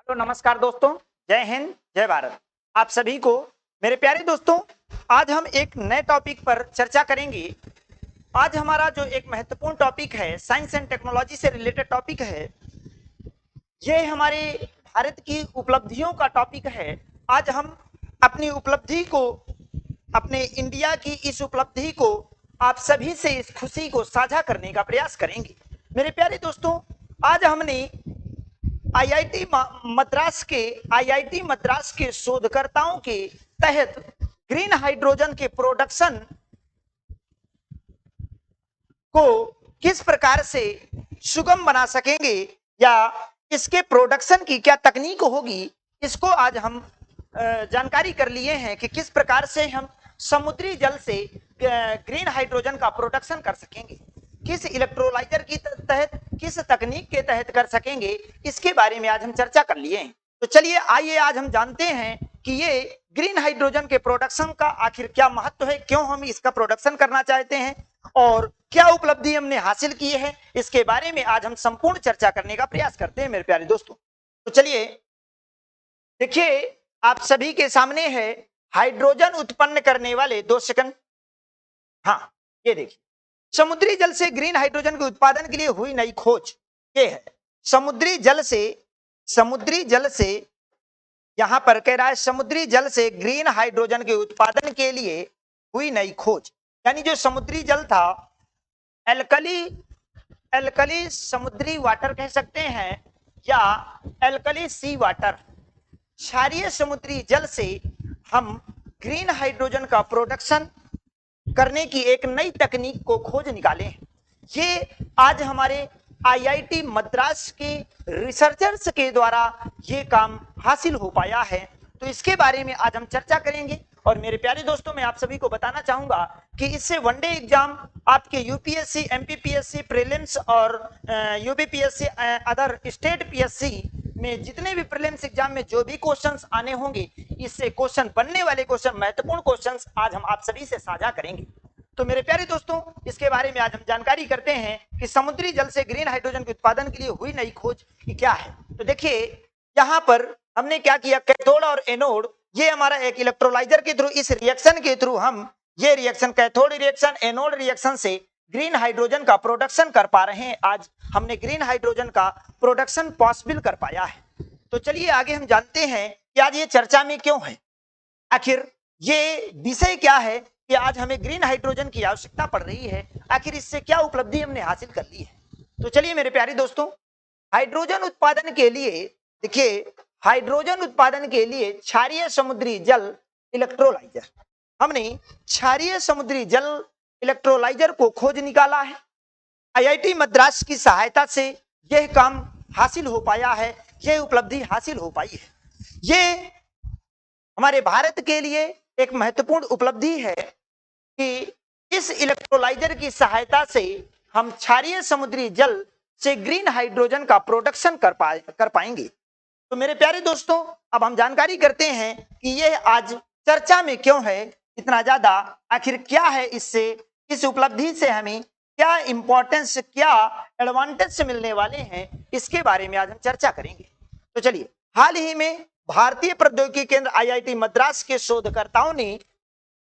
Hello नमस्कार दोस्तों, जय हिंद जय भारत। आप सभी को मेरे प्यारे दोस्तों, आज हम एक नए टॉपिक पर चर्चा करेंगे। आज हमारा जो एक महत्वपूर्ण टॉपिक है, साइंस एंड टेक्नोलॉजी से रिलेटेड टॉपिक है। ये हमारे भारत की उपलब्धियों का टॉपिक है। आज हम अपनी उपलब्धि को, अपने इंडिया की इस उपलब्धि को आप सभी से इस खुशी को साझा करने का प्रयास करेंगे। मेरे प्यारे दोस्तों, आज हमने आईआईटी मद्रास के शोधकर्ताओं के तहत ग्रीन हाइड्रोजन के प्रोडक्शन को किस प्रकार से सुगम बना सकेंगे या इसके प्रोडक्शन की क्या तकनीक होगी, इसको आज हम जानकारी कर लिए हैं कि किस प्रकार से हम समुद्री जल से ग्रीन हाइड्रोजन का प्रोडक्शन कर सकेंगे, किस इलेक्ट्रोलाइजर की तहत, किस तकनीक के तहत कर सकेंगे, इसके बारे में आज हम चर्चा कर लिए हैं। तो चलिए आइए आज हम जानते हैं कि ये ग्रीन हाइड्रोजन के प्रोडक्शन का आखिर क्या महत्व है, क्यों हम इसका प्रोडक्शन करना चाहते हैं और क्या उपलब्धि हमने हासिल की है, इसके बारे में आज हम संपूर्ण चर्चा करने का प्रयास करते हैं मेरे प्यारे दोस्तों। तो चलिए देखिए, आप सभी के सामने है हाइड्रोजन उत्पन्न करने वाले 2 सेकंड। हाँ, ये देखिए, समुद्री जल से ग्रीन हाइड्रोजन के उत्पादन के लिए हुई नई खोज ये है। समुद्री जल से यहां पर कह रहा है समुद्री जल से ग्रीन हाइड्रोजन के उत्पादन के लिए हुई नई खोज, यानी जो समुद्री जल था, एल्कली समुद्री वाटर कह सकते हैं या एल्कली सी वाटर, क्षारीय समुद्री जल से हम ग्रीन हाइड्रोजन का प्रोडक्शन करने की एक नई तकनीक को खोज निकाले हैं। ये आज हमारे आईआईटी मद्रास के रिसर्चर्स के द्वारा ये काम हासिल हो पाया है। तो इसके बारे में आज हम चर्चा करेंगे। और मेरे प्यारे दोस्तों, मैं आप सभी को बताना चाहूंगा कि इससे वनडे एग्जाम आपके यूपीएससी, एमपीपीएससी प्रीलिम्स और यूबीपीएससी, अदर स्टेट पीएससी में जितने भी प्रीलिम्स एग्जाम में जो भी क्वेश्चंस आने होंगे, इससे क्वेश्चन बनने वाले क्वेश्चन, महत्वपूर्ण क्वेश्चंस आज हम आप सभी से साझा करेंगे। तो मेरे प्यारे दोस्तों, इसके बारे में आज हम जानकारी करते हैं कि समुद्री जल से ग्रीन हाइड्रोजन के उत्पादन के लिए हुई नई खोज क्या है। तो देखिए, यहाँ पर हमने क्या किया, कैथोड और एनोड, ये हमारा एक इलेक्ट्रोलाइजर के थ्रू, इस रिएक्शन के थ्रू हम ये reaction, cathode reaction, anode reaction से ग्रीन हाइड्रोजन का प्रोडक्शन कर पा रहे हैं। आज हमने ग्रीन हाइड्रोजन का प्रोडक्शन पॉसिबल कर पाया है। तो चलिए आगे हम जानते हैं कि आज ये चर्चा में क्यों है, आखिर ये विषय क्या है कि आज हमें ग्रीन हाइड्रोजन की आवश्यकता पड़ रही है, आखिर इससे क्या उपलब्धि हमने हासिल कर ली है। तो चलिए मेरे प्यारे दोस्तों, हाइड्रोजन उत्पादन के लिए, देखिए, हाइड्रोजन उत्पादन के लिए क्षारीय समुद्री जल इलेक्ट्रोलाइजर, हमने क्षारीय समुद्री जल इलेक्ट्रोलाइजर को खोज निकाला है। आईआईटी मद्रास की सहायता से यह काम हासिल हो पाया है, यह उपलब्धि हासिल हो पाई है। ये हमारे भारत के लिए एक महत्वपूर्ण उपलब्धि है कि इस इलेक्ट्रोलाइजर की सहायता से हम क्षारीय समुद्री जल से ग्रीन हाइड्रोजन का प्रोडक्शन कर पाएंगे। तो मेरे प्यारे दोस्तों, अब हम जानकारी करते हैं कि यह आज चर्चा में क्यों है इतना ज्यादा, आखिर क्या है इससे, इस उपलब्धि से हमें क्या इंपॉर्टेंस, क्या एडवांटेज मिलने वाले हैं, इसके बारे में आज हम चर्चा करेंगे। तो चलिए, हाल ही में भारतीय प्रौद्योगिकी केंद्र आईआईटी मद्रास के शोधकर्ताओं ने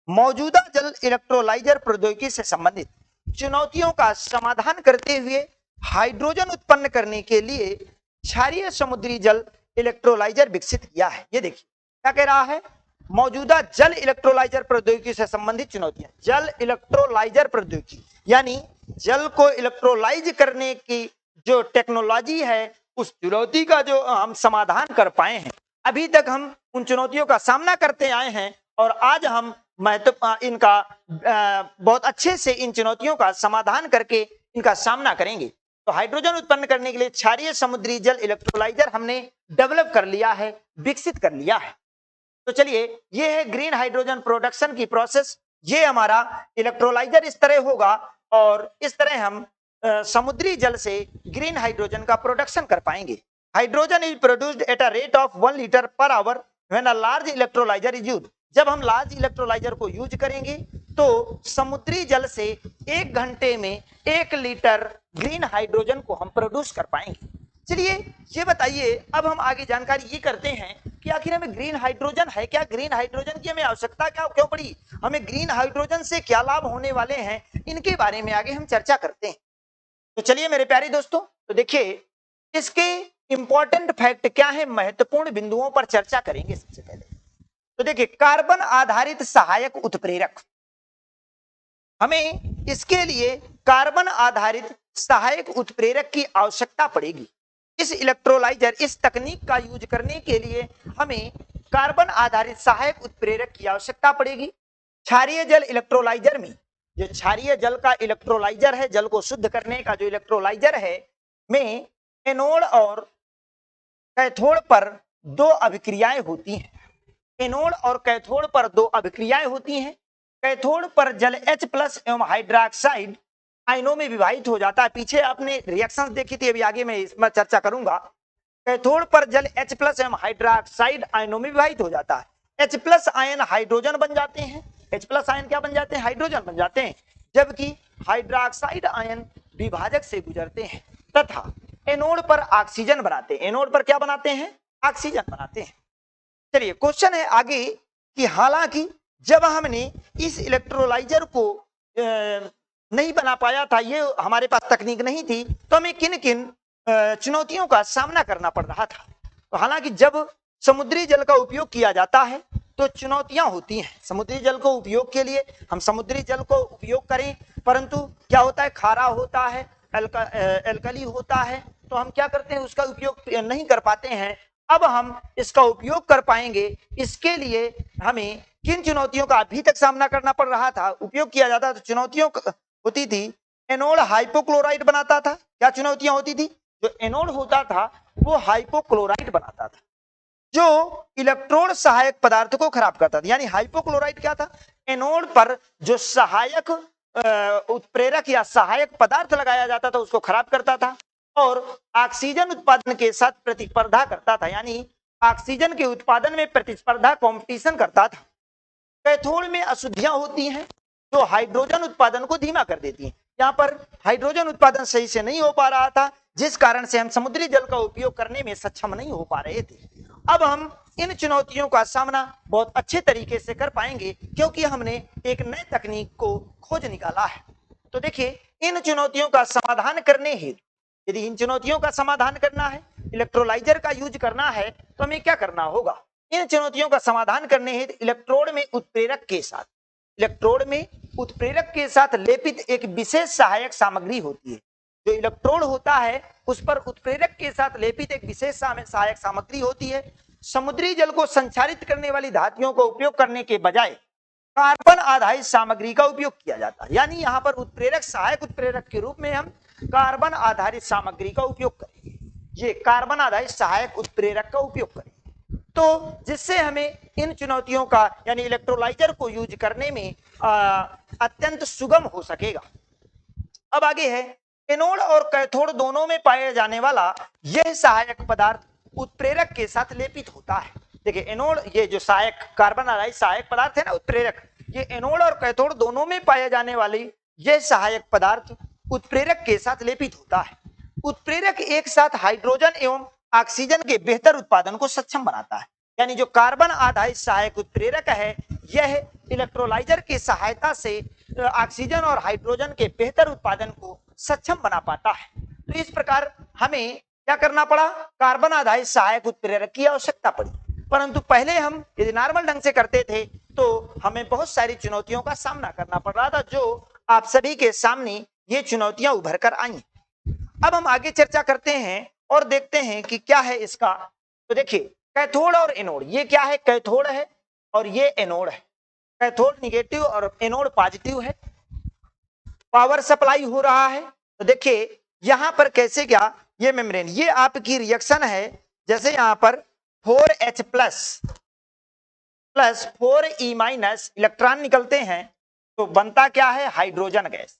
मौजूदा जल इलेक्ट्रोलाइजर प्रौद्योगिकी से संबंधित चुनौतियों का समाधान करते हुए हाइड्रोजन उत्पन्न करने के लिए क्षारीय समुद्री जल इलेक्ट्रोलाइजर विकसित किया है। ये देखिए क्या कह रहा है, मौजूदा जल इलेक्ट्रोलाइजर प्रौद्योगिकी से संबंधित चुनौतियां। जल इलेक्ट्रोलाइजर प्रौद्योगिकी यानी जल को इलेक्ट्रोलाइज करने की जो टेक्नोलॉजी है, उस चुनौती का जो हम समाधान कर पाए हैं। अभी तक हम उन चुनौतियों का सामना करते आए हैं और आज हम इनका बहुत अच्छे से इन चुनौतियों का समाधान करके इनका सामना करेंगे। तो हाइड्रोजन उत्पन्न करने के लिए क्षारीय समुद्री जल इलेक्ट्रोलाइजर हमने डेवलप कर लिया है, विकसित कर लिया है। तो चलिए, ये है ग्रीन हाइड्रोजन प्रोडक्शन की प्रोसेस। ये हमारा इलेक्ट्रोलाइजर इस तरह होगा और इस तरह हम समुद्री जल से ग्रीन हाइड्रोजन का प्रोडक्शन कर पाएंगे। Hydrogen is produced at a rate of 1 litre per hour when a large electrolyser is used. जब हम लार्ज इलेक्ट्रोलाइजर को यूज करेंगे तो समुद्री जल से 1 घंटे में 1 लीटर ग्रीन हाइड्रोजन को हम प्रोड्यूस कर पाएंगे। चलिए, ये बताइए, अब हम आगे जानकारी ये करते हैं कि आखिर हमें ग्रीन हाइड्रोजन है क्या, ग्रीन हाइड्रोजन की हमें आवश्यकता क्या क्यों पड़ी, हमें ग्रीन हाइड्रोजन से क्या लाभ होने वाले हैं, इनके बारे में आगे हम चर्चा करते हैं। तो चलिए मेरे प्यारे दोस्तों, तो देखिए इसके इंपॉर्टेंट फैक्ट क्या है, महत्वपूर्ण बिंदुओं पर चर्चा करेंगे। सबसे पहले तो देखिए कार्बन आधारित सहायक उत्प्रेरक, हमें इसके लिए कार्बन आधारित सहायक उत्प्रेरक की आवश्यकता पड़ेगी। इस इलेक्ट्रोलाइजर, इस तकनीक का यूज करने के लिए हमें कार्बन आधारित सहायक उत्प्रेरक की आवश्यकता पड़ेगी। क्षारीय जल इलेक्ट्रोलाइजर में, जो क्षारीय जल का इलेक्ट्रोलाइजर है, जल को शुद्ध करने का जो इलेक्ट्रोलाइजर है, में एनोड और कैथोड पर दो अभिक्रियाएं होती हैं। एनोड और कैथोड पर दो अभिक्रियाएं होती हैं। कैथोड पर जल H+ एवं हाइड्रोक्साइड आयनों में विभाजित हो जाता है। पीछे आपने रिएक्शंस देखी थी, अभी आगे मैं इसमें चर्चा करूंगा। कैथोड पर जल H+ एवं हाइड्रोक्साइड आयनों में विभाजित हो जाता है। H+ आयन हाइड्रोजन बन जाते हैं। H+ आयन क्या बन जाते हैं? हाइड्रोजन बन जाते हैं, जबकि हाइड्रोक्साइड आयन विभाजक से गुजरते हैं तथा एनोड पर ऑक्सीजन बनाते हैं। एनोड पर क्या बनाते हैं? ऑक्सीजन बनाते हैं। चलिए क्वेश्चन है आगे कि हालांकि जब हमने इस इलेक्ट्रोलाइजर को नहीं बना पाया था, ये हमारे पास तकनीक नहीं थी, तो हमें किन किन चुनौतियों का सामना करना पड़ रहा था। तो हालांकि जब समुद्री जल का उपयोग किया जाता है तो चुनौतियां होती हैं। समुद्री जल को उपयोग के लिए हम समुद्री जल को उपयोग करें, परंतु क्या होता है, खारा होता है, एल्कली होता है, तो हम क्या करते हैं, उसका उपयोग नहीं कर पाते हैं। अब हम इसका उपयोग कर पाएंगे, इसके लिए हमें किन चुनौतियों का अभी तक सामना करना पड़ रहा था। उपयोग किया जाता तो चुनौतियों होती थी, एनोड हाइपोक्लोराइड बनाता था। क्या चुनौतियां होती थी? जो एनोड होता था वो हाइपोक्लोराइड बनाता था, जो इलेक्ट्रोड सहायक पदार्थ को खराब करता था। यानी हाइपोक्लोराइड क्या था? एनोड पर जो सहायक उत्प्रेरक या सहायक पदार्थ लगाया जाता था उसको खराब करता था और ऑक्सीजन उत्पादन के साथ प्रतिस्पर्धा करता था, यानी ऑक्सीजन के उत्पादन में प्रतिस्पर्धा, कंपटीशन करता था। कैथोड में अशुद्धियां होती हैं जो हाइड्रोजन उत्पादन को धीमा कर देती हैं। यहाँ पर हाइड्रोजन उत्पादन सही से नहीं हो पा रहा था, जिस कारण से हम समुद्री जल का उपयोग करने में सक्षम नहीं हो पा रहे थे। अब हम इन चुनौतियों का सामना बहुत अच्छे तरीके से कर पाएंगे, क्योंकि हमने एक नए तकनीक को खोज निकाला है। तो देखिए, इन चुनौतियों का समाधान करने हेतु, यदि इन चुनौतियों का समाधान करना है, इलेक्ट्रोलाइजर का यूज करना है, तो हमें क्या करना होगा? इन चुनौतियों का समाधान करने हेतु इलेक्ट्रोड में उत्प्रेरक के साथ लेपित एक विशेष सहायक सामग्री होती है। जो इलेक्ट्रोड होता है उस पर उत्प्रेरक के साथ लेपित एक विशेष सहायक सामग्री होती है। समुद्री जल को संचारित करने वाली धातुओं का उपयोग करने के बजाय कार्बन आधारित सामग्री का उपयोग किया जाता है। यानी यहाँ पर उत्प्रेरक, सहायक उत्प्रेरक के रूप में हम कार्बन आधारित सामग्री का उपयोग करेंगे। ये कार्बन आधारित सहायक उत्प्रेरक का उपयोग करेंगे, तो जिससे हमें इन चुनौतियों का, यानी इलेक्ट्रोलाइजर को यूज करने में अत्यंत सुगम हो सकेगा। अब आगे है, एनोड और कैथोड दोनों में पाया जाने वाला यह सहायक पदार्थ उत्प्रेरक के साथ लेपित होता है। देखिए एनोड, ये जो सहायक कार्बन आधारित सहायक पदार्थ है ना, उत्प्रेरक, ये एनोड और कैथोड दोनों में पाए जाने वाली यह सहायक पदार्थ उत्प्रेरक के साथ लेपित होता है। उत्प्रेरक एक साथ हाइड्रोजन एवं ऑक्सीजन के बेहतर उत्पादन को सक्षम बनाता है। यानी जो कार्बन आधारित सहायक उत्प्रेरक है, यह इलेक्ट्रोलाइजर की सहायता से ऑक्सीजन और हाइड्रोजन के बेहतर उत्पादन को सक्षम बना पाता है। तो इस प्रकार हमें क्या करना पड़ा? कार्बन आधारित सहायक उत्प्रेरक की आवश्यकता पड़ी। परंतु पहले हम यदि नॉर्मल ढंग से करते थे तो हमें बहुत सारी चुनौतियों का सामना करना पड़ रहा था, जो आप सभी के सामने ये चुनौतियां उभर कर आई। अब हम आगे चर्चा करते हैं और देखते हैं कि क्या है इसका। तो देखिए, कैथोड और एनोड, ये क्या है? कैथोड है और ये एनोड है। कैथोड निगेटिव और एनोड पॉजिटिव है। पावर सप्लाई हो रहा है। तो देखिए यहां पर कैसे, क्या ये मेम्ब्रेन, ये आपकी रिएक्शन है, जैसे यहां पर 4H+ प्लस 4E- इलेक्ट्रॉन निकलते हैं, तो बनता क्या है? Hydrogen gas.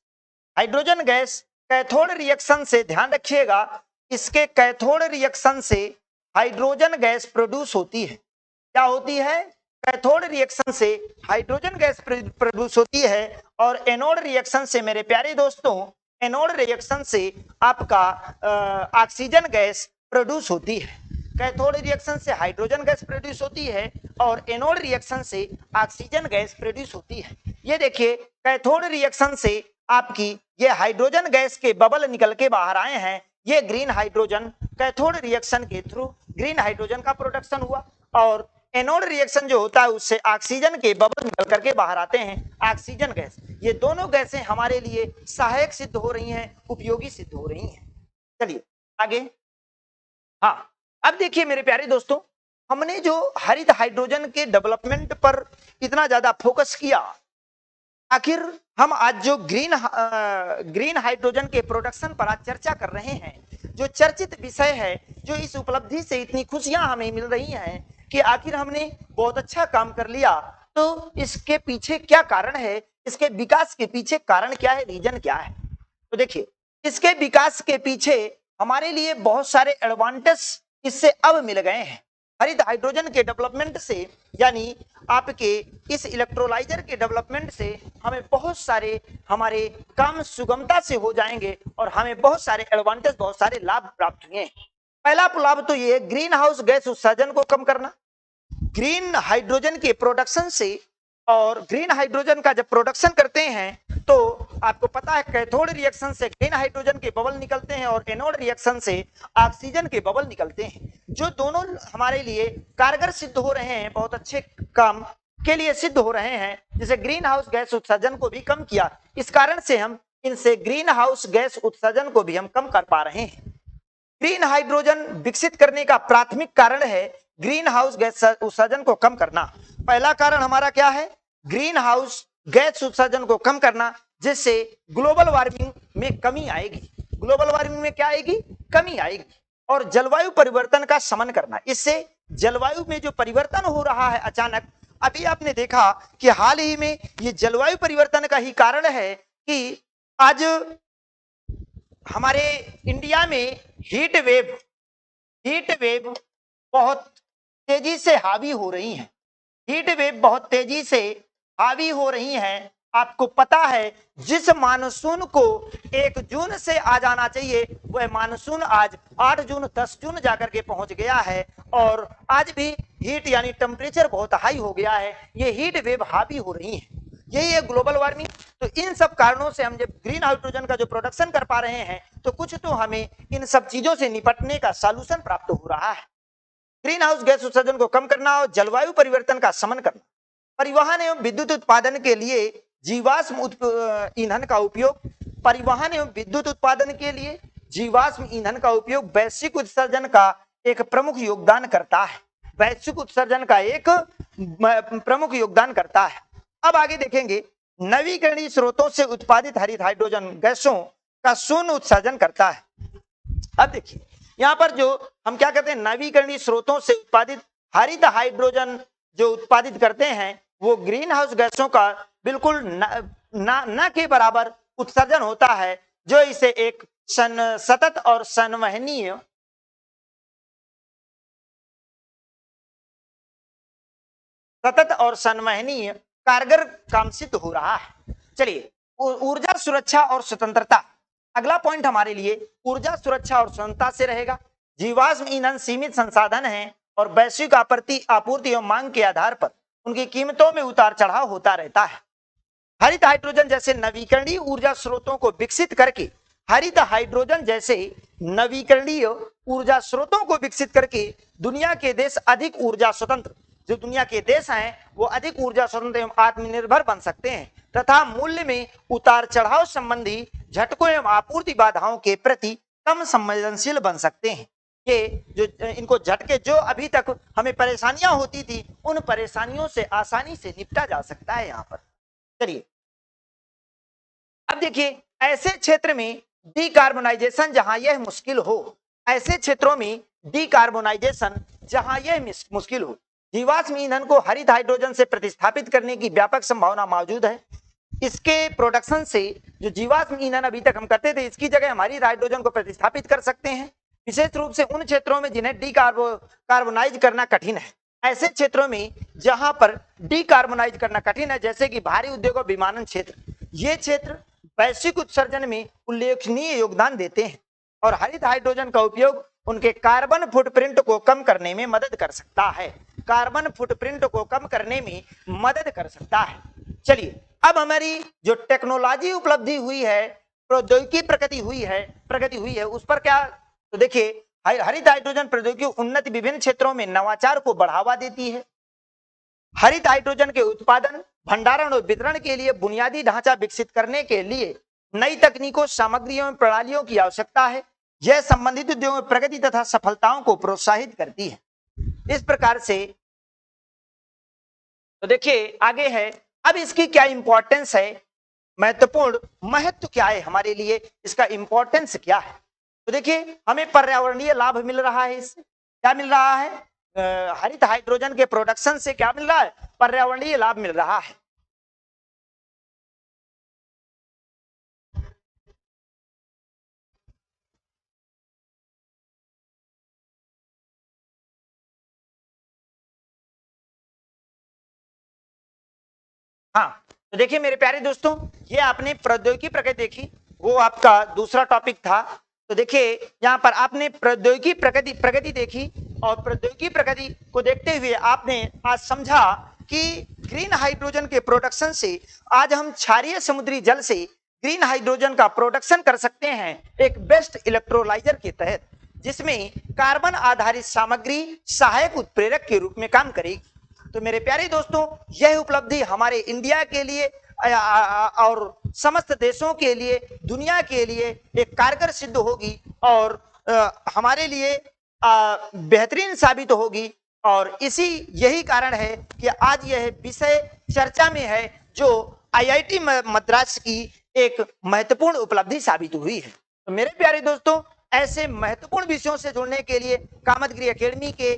Hydrogen gas cathode reaction से, ध्यान रखिएगा, इसके कैथोड रिएक्शन से हाइड्रोजन गैस प्रोड्यूस होती है। क्या होती है? कैथोड रिएक्शन से हाइड्रोजन गैस प्रोड्यूस होती है। और एनोड रिएक्शन से, मेरे प्यारे दोस्तों, एनोड रिएक्शन से आपका ऑक्सीजन गैस प्रोड्यूस होती है। कैथोड रिएक्शन से हाइड्रोजन गैस प्रोड्यूस होती है और एनोड रिएक्शन से ऑक्सीजन गैस प्रोड्यूस होती है। ये देखिए, कैथोड रिएक्शन से आपकी ये हाइड्रोजन गैस के बबल निकल के बाहर आए हैं। ये ग्रीन हाइड्रोजन, कैथोड रिएक्शन के थ्रू ग्रीन हाइड्रोजन का प्रोडक्शन हुआ। और एनोड रिएक्शन जो होता है उससे ऑक्सीजन के बबल निकल करके बाहर आते हैं, ऑक्सीजन गैस। ये दोनों गैसें हमारे लिए सहायक सिद्ध हो रही हैं, उपयोगी सिद्ध हो रही हैं। चलिए आगे। हाँ, अब देखिए मेरे प्यारे दोस्तों, हमने जो हरित हाइड्रोजन के डेवलपमेंट पर इतना ज्यादा फोकस किया, आखिर हम आज जो ग्रीन हाइड्रोजन के प्रोडक्शन पर आज चर्चा कर रहे हैं, जो चर्चित विषय है, जो इस उपलब्धि से इतनी खुशियां हमें मिल रही हैं कि आखिर हमने बहुत अच्छा काम कर लिया, तो इसके पीछे क्या कारण है, इसके विकास के पीछे कारण क्या है, रीजन क्या है। तो देखिए, इसके विकास के पीछे हमारे लिए बहुत सारे एडवांटेज इससे अब मिल गए हैं। हरित हाइड्रोजन के डेवलपमेंट से, यानी आपके इस इलेक्ट्रोलाइजर के डेवलपमेंट से हमें बहुत सारे हमारे काम सुगमता से हो जाएंगे और हमें बहुत सारे एडवांटेज, बहुत सारे लाभ प्राप्त हुए। पहला लाभ तो ये ग्रीन हाउस गैस उत्सर्जन को कम करना। ग्रीन हाइड्रोजन के प्रोडक्शन से, और ग्रीन हाइड्रोजन का जब प्रोडक्शन करते हैं तो आपको पता है कैथोड रिएक्शन से ग्रीन हाइड्रोजन के बबल निकलते हैं और एनोड रिएक्शन से ऑक्सीजन के बबल निकलते हैं, जो दोनों हमारे लिए कारगर सिद्ध हो रहे हैं, बहुत अच्छे काम के लिए सिद्ध हो रहे हैं, जिसे ग्रीन हाउस गैस उत्सर्जन को भी कम किया। इस कारण से हम इनसे ग्रीन हाउस गैस उत्सर्जन को भी हम कम कर पा रहे हैं। ग्रीन हाइड्रोजन विकसित करने का प्राथमिक कारण है ग्रीन हाउस गैस उत्सर्जन को कम करना। पहला कारण हमारा क्या है, ग्रीन हाउस गैस उत्सर्जन को कम करना, जिससे ग्लोबल वार्मिंग में कमी आएगी। ग्लोबल वार्मिंग में क्या आएगी, कमी आएगी। और जलवायु परिवर्तन का शमन करना, इससे जलवायु में जो परिवर्तन हो रहा है अचानक, अभी आपने देखा कि हाल ही में ये जलवायु परिवर्तन का ही कारण है कि आज हमारे इंडिया में हीट वेव बहुत तेजी से हावी हो रही हैं। हीट वेव बहुत तेजी से हावी हो रही हैं। आपको पता है, जिस मानसून को 1 जून से आ जाना चाहिए, वह मानसून आज 8 जून 10 जून जाकर के पहुंच गया है और आज भी हीट यानी टेम्परेचर बहुत हाई हो गया है। ये हीट वेव हावी हो रही है, यही है ग्लोबल वार्मिंग। तो इन सब कारणों से हम जब ग्रीन हाइड्रोजन का जो प्रोडक्शन कर पा रहे हैं, तो कुछ तो हमें इन सब चीजों से निपटने का सॉल्यूशन प्राप्त हो रहा है। ग्रीन हाउस गैस उत्सर्जन को कम करना और जलवायु परिवर्तन का शमन करना। परिवहन एवं विद्युत उत्पादन के लिए जीवाश्म ईंधन का उपयोग, परिवहन एवं विद्युत उत्पादन के लिए जीवाश्म ईंधन का उपयोग वैश्विक उत्सर्जन का एक प्रमुख योगदान करता है। वैश्विक उत्सर्जन का एक प्रमुख योगदान करता है। अब आगे देखेंगे, नवीकरणीय स्रोतों से उत्पादित हरित हाइड्रोजन गैसों का शून्य उत्सर्जन करता है। अब देखिए, यहाँ पर जो हम क्या कहते हैं, नवीकरणीय स्रोतों से उत्पादित हरित हाइड्रोजन जो उत्पादित करते हैं, वो ग्रीन हाउस गैसों का बिल्कुल न के बराबर उत्सर्जन होता है, जो इसे एक सतत और संवहनीय कारगर काम सिद्ध हो रहा है। चलिए, ऊर्जा सुरक्षा और स्वतंत्रता, अगला पॉइंट हमारे लिए ऊर्जा सुरक्षा और स्वतंत्रता से रहेगा। जीवाश्म ईंधन सीमित संसाधन हैं और वैश्विक आपूर्ति एवं मांग के आधार पर उनकी कीमतों में उतार चढ़ाव होता रहता है। हरित हाइड्रोजन जैसे नवीकरणीय ऊर्जा स्रोतों को विकसित करके, हरित हाइड्रोजन जैसे नवीकरणीय ऊर्जा स्रोतों को विकसित करके दुनिया के देश अधिक ऊर्जा स्वतंत्र, जो दुनिया के देश हैं वो अधिक ऊर्जा स्वतंत्र एवं आत्मनिर्भर बन सकते हैं तथा मूल्य में उतार चढ़ाव संबंधी झटकों एवं आपूर्ति बाधाओं के प्रति कम संवेदनशील बन सकते हैं। ये जो इनको झटके, जो अभी तक हमें परेशानियां होती थी, उन परेशानियों से आसानी से निपटा जा सकता है यहाँ पर। चलिए, अब देखिए, ऐसे क्षेत्र में डीकार्बोनाइजेशन जहां यह मुश्किल हो, ऐसे क्षेत्रों में डीकार्बोनाइजेशन जहां यह मुश्किल हो, जीवाश्म ईंधन को हरित हाइड्रोजन से प्रतिस्थापित करने की व्यापक संभावना मौजूद है। इसके प्रोडक्शन से जो जीवाश्म ईंधन अभी तक हम करते थे, इसकी जगह हमारी हाइड्रोजन को प्रतिस्थापित कर सकते हैं, विशेष रूप से उन क्षेत्रों में जिन्हें डीकार्बोनाइज करना कठिन है। ऐसे क्षेत्रों में जहां पर डीकार्बोनाइज करना कठिन है, जैसे कि भारी उद्योग और विमानन क्षेत्र, ये क्षेत्र वैश्विक उत्सर्जन में उल्लेखनीय योगदान देते हैं और हरित हाइड्रोजन का उपयोग उनके कार्बन फुटप्रिंट को कम करने में मदद कर सकता है, कार्बन फुटप्रिंट को कम करने में मदद कर सकता है। चलिए अब हमारी जो टेक्नोलॉजी उपलब्धि हुई है, प्रौद्योगिकी प्रगति हुई है उस पर क्या, तो देखिए हरित हाइड्रोजन प्रौद्योगिकी उन्नति विभिन्न क्षेत्रों में नवाचार को बढ़ावा देती है। हरित हाइड्रोजन के उत्पादन, भंडारण और वितरण के लिए बुनियादी ढांचा विकसित करने के लिए नई तकनीकों, सामग्रियों और प्रणालियों की आवश्यकता है। यह संबंधित उद्योगों में प्रगति तथा सफलताओं को प्रोत्साहित करती है। इस प्रकार से तो देखिए आगे है, अब इसकी क्या इंपॉर्टेंस है, महत्वपूर्ण महत्व क्या है हमारे लिए, इसका इंपॉर्टेंस क्या है। तो देखिए हमें पर्यावरणीय लाभ मिल रहा है, इससे क्या मिल रहा है, हरित हाइड्रोजन के प्रोडक्शन से क्या मिल रहा है, पर्यावरणीय लाभ मिल रहा है। हाँ तो देखिए मेरे प्यारे दोस्तों, ये आपने प्रौद्योगिकी प्रगति देखी, वो आपका दूसरा टॉपिक था। तो देखिए यहाँ पर आपने प्रौद्योगिकी प्रगति देखी और प्रौद्योगिकी प्रगति को देखते हुए आपने आज समझा कि ग्रीन हाइड्रोजन के प्रोडक्शन से आज हम क्षारीय समुद्री जल से ग्रीन हाइड्रोजन का प्रोडक्शन कर सकते हैं एक बेस्ट इलेक्ट्रोलाइजर के तहत, जिसमें कार्बन आधारित सामग्री सहायक उत्प्रेरक के रूप में काम करेगी। तो मेरे प्यारे दोस्तों, यह उपलब्धि हमारे इंडिया के लिए और समस्त देशों के लिए, दुनिया के लिए एक कारगर सिद्ध होगी और हमारे लिए बेहतरीन साबित होगी। और यही कारण है कि आज यह विषय चर्चा में है, जो IIT मद्रास की एक महत्वपूर्ण उपलब्धि साबित हुई है। तो मेरे प्यारे दोस्तों, ऐसे महत्वपूर्ण विषयों से जुड़ने के लिए कामतगिरी एकेडमी के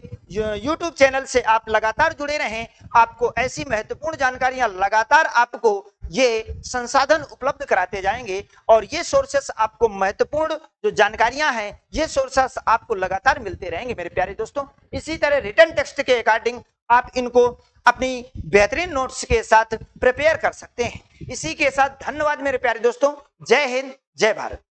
YouTube चैनल से आप लगातार जुड़े रहें। आपको ऐसी महत्वपूर्ण जानकारियां लगातार आपको ये संसाधन उपलब्ध कराते जाएंगे और ये सोर्सेस आपको महत्वपूर्ण जो जानकारियां हैं, ये सोर्सेस आपको लगातार मिलते रहेंगे मेरे प्यारे दोस्तों। इसी तरह रिटन टेक्स्ट के अकॉर्डिंग आप इनको अपनी बेहतरीन नोट्स के साथ प्रिपेयर कर सकते हैं। इसी के साथ धन्यवाद मेरे प्यारे दोस्तों। जय हिंद, जय भारत।